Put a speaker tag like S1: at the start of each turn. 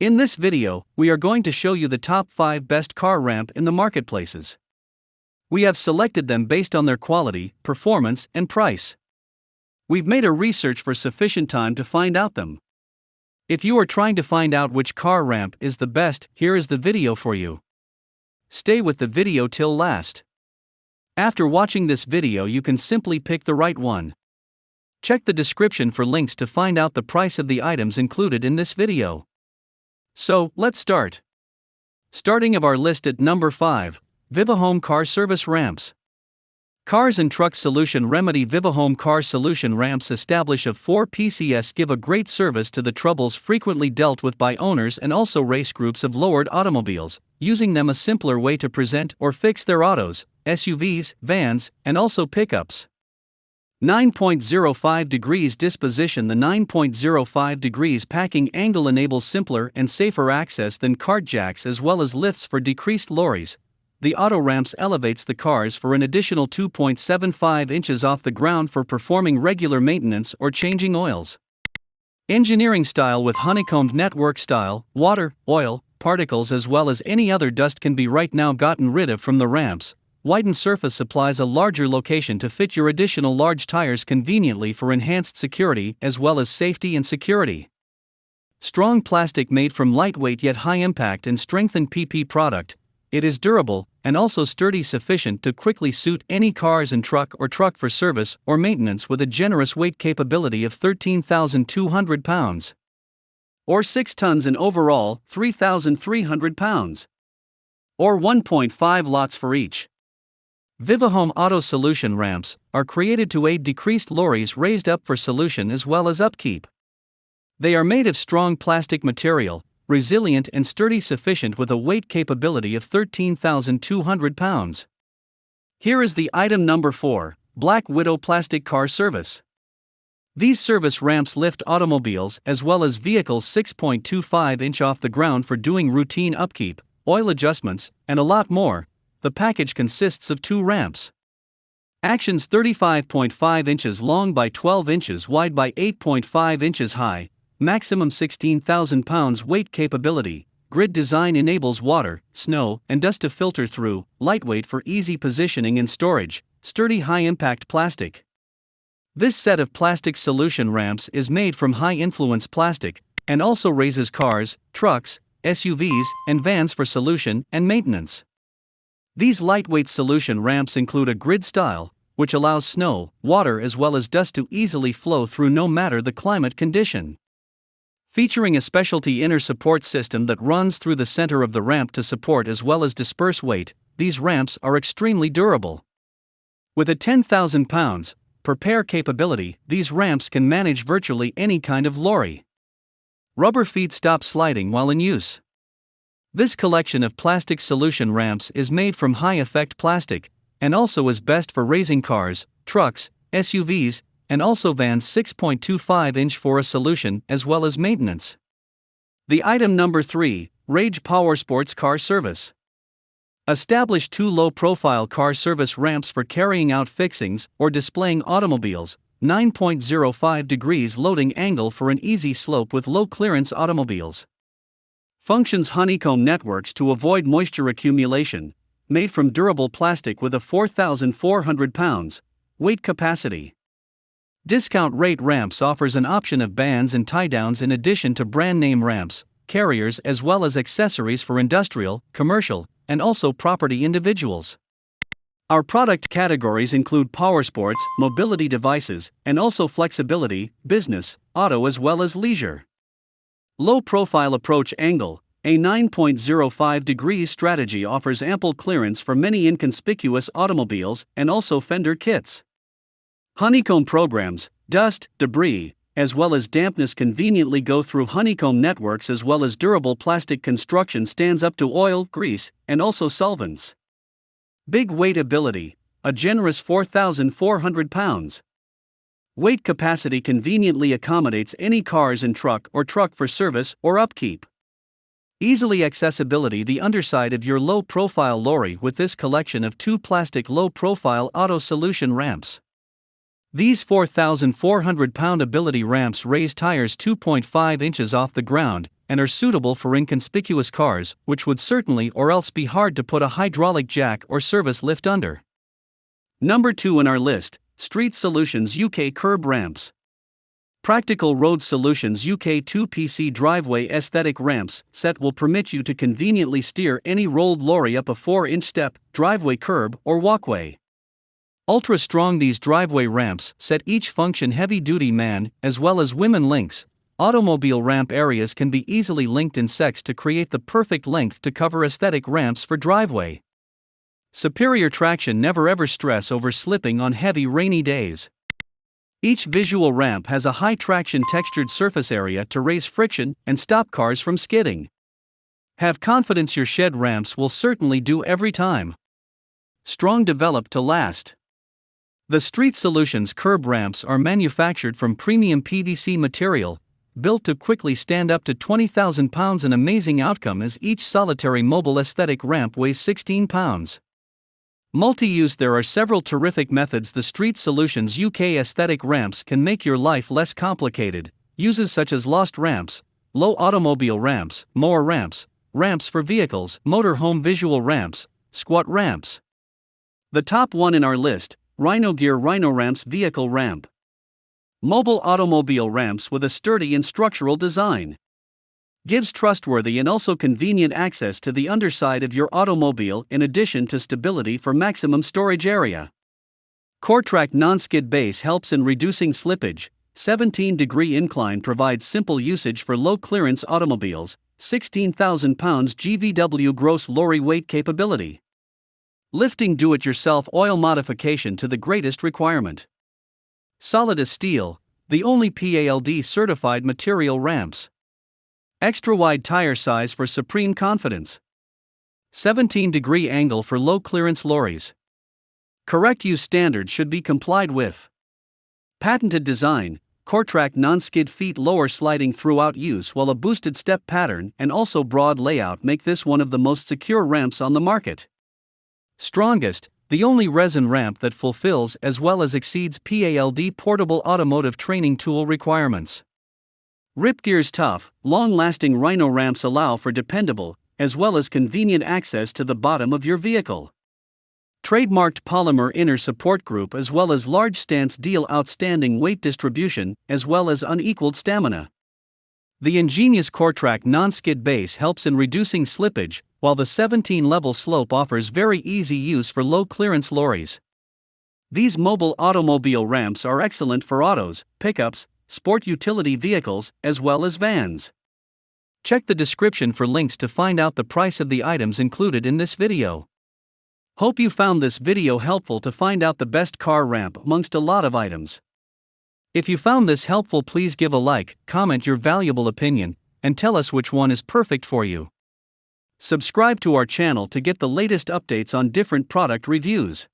S1: In this video, we are going to show you the top 5 best car ramp in the marketplaces. We have selected them based on their quality, performance, and price. We've made a research for sufficient time to find out them. If you are trying to find out which car ramp is the best, here is the video for you. Stay with the video till last. After watching this video, you can simply pick the right one. Check the description for links to find out the price of the items included in this video. So, let's start. Starting of our list at number 5, VIVOHOME Car Service Ramps. Cars and Trucks Solution Remedy. VIVOHOME Car Solution Ramps establish of 4 PCS give a great service to the troubles frequently dealt with by owners and also race groups of lowered automobiles, using them a simpler way to present or fix their autos, SUVs, vans, and also pickups. 9.05 degrees disposition. The 9.05 degrees packing angle enables simpler and safer access than cart jacks as well as lifts for decreased lorries. The auto ramps elevates the cars for an additional 2.75 inches off the ground for performing regular maintenance or changing oils. Engineering style with honeycombed network style, water, oil, particles as well as any other dust can be right now gotten rid of from the ramps. Widened surface supplies a larger location to fit your additional large tires conveniently for enhanced security as well as safety and security. Strong plastic made from lightweight yet high impact and strengthened PP product. It is durable and also sturdy, sufficient to quickly suit any cars and truck for service or maintenance with a generous weight capability of 13,200 pounds. Or 6 tons in overall, 3,300 pounds. Or 1.5 lots for each. VIVOHOME Auto Solution Ramps are created to aid decreased lorries raised up for solution as well as upkeep. They are made of strong plastic material, resilient and sturdy, sufficient with a weight capability of 13,200 pounds. Here is the item number 4, Black Widow Plastic Car Service. These service ramps lift automobiles as well as vehicles 6.25 inch off the ground for doing routine upkeep, oil adjustments, and a lot more. The package consists of 2 ramps. Actions 35.5 inches long by 12 inches wide by 8.5 inches high, maximum 16,000 pounds weight capability. Grid design enables water, snow, and dust to filter through, lightweight for easy positioning and storage, sturdy high-impact plastic. This set of plastic solution ramps is made from high-influence plastic, and also raises cars, trucks, SUVs, and vans for solution and maintenance. These lightweight solution ramps include a grid style, which allows snow, water as well as dust to easily flow through no matter the climate condition. Featuring a specialty inner support system that runs through the center of the ramp to support as well as disperse weight, these ramps are extremely durable. With a 10,000 pounds per pair capability, these ramps can manage virtually any kind of lorry. Rubber feet stop sliding while in use. This collection of plastic solution ramps is made from high-effect plastic, and also is best for raising cars, trucks, SUVs, and also vans 6.25 inch for a solution as well as maintenance. The item number 3, Rage Powersports Car Service. Establish 2 low-profile car service ramps for carrying out fixings or displaying automobiles, 9.05 degrees loading angle for an easy slope with low clearance automobiles. Functions honeycomb networks to avoid moisture accumulation, made from durable plastic with a 4,400 pounds weight capacity. Discount rate ramps offers an option of bands and tie-downs in addition to brand name ramps, carriers as well as accessories for industrial, commercial, and also property individuals. Our product categories include powersports, mobility devices, and also flexibility, business, auto as well as leisure. Low profile approach angle. A 9.05 degrees strategy offers ample clearance for many inconspicuous automobiles and also fender kits. Honeycomb programs, dust, debris, as well as dampness conveniently go through honeycomb networks as well as durable plastic construction stands up to oil, grease, and also solvents. Big weight ability, a generous 4,400 pounds. Weight capacity conveniently accommodates any cars and truck for service or upkeep. Easily accessibility. The underside of your low-profile lorry with this collection of 2 plastic low-profile auto solution ramps. These 4,400 pound ability ramps raise tires 2.5 inches off the ground, and are suitable for inconspicuous cars, which would certainly or else be hard to put a hydraulic jack or service lift under. Number 2 in our list, Street Solutions UK Curb Ramps. Practical Road Solutions UK 2PC Driveway Aesthetic Ramps set will permit you to conveniently steer any rolled lorry up a 4-inch step, driveway curb, or walkway. Ultra strong, these driveway ramps set each function heavy-duty man as well as women links. Automobile ramp areas can be easily linked in sects to create the perfect length to cover aesthetic ramps for driveway. Superior traction, never ever stress over slipping on heavy rainy days. Each visual ramp has a high traction textured surface area to raise friction and stop cars from skidding. Have confidence your shed ramps will certainly do every time. Strong, developed to last. The Street Solutions curb ramps are manufactured from premium PVC material, built to quickly stand up to 20,000 pounds. An amazing outcome as each solitary mobile aesthetic ramp weighs 16 pounds. Multi-use, there are several terrific methods the Street Solutions UK aesthetic ramps can make your life less complicated. Uses such as lost ramps, low automobile ramps, mower ramps, ramps for vehicles, motorhome visual ramps, squat ramps. The top one in our list, RhinoGear RhinoRamps Vehicle Ramp. Mobile automobile ramps with a sturdy and structural design. Gives trustworthy and also convenient access to the underside of your automobile in addition to stability for maximum storage area. CoreTrack non-skid base helps in reducing slippage. 17-degree incline provides simple usage for low-clearance automobiles. 16,000 pounds GVW gross lorry weight capability. Lifting do-it-yourself oil modification to the greatest requirement. Solid as steel, the only PALD certified material ramps. Extra wide tire size for supreme confidence. 17-degree angle for low clearance lorries. Correct use standards should be complied with. Patented design, CoreTrack non-skid feet lower sliding throughout use while a boosted step pattern and also broad layout make this one of the most secure ramps on the market. Strongest, the only resin ramp that fulfills as well as exceeds PALD portable automotive training tool requirements. Rip gears, tough, long-lasting Rhino ramps allow for dependable, as well as convenient access to the bottom of your vehicle. Trademarked polymer inner support group as well as large stance deal, outstanding weight distribution as well as unequaled stamina. The ingenious CoreTrack non-skid base helps in reducing slippage, while the 17-level slope offers very easy use for low-clearance lorries. These mobile automobile ramps are excellent for autos, pickups, sport utility vehicles, as well as vans. Check the description for links to find out the price of the items included in this video. Hope you found this video helpful to find out the best car ramp amongst a lot of items. If you found this helpful, please give a like, comment your valuable opinion, and tell us which one is perfect for you. Subscribe to our channel to get the latest updates on different product reviews.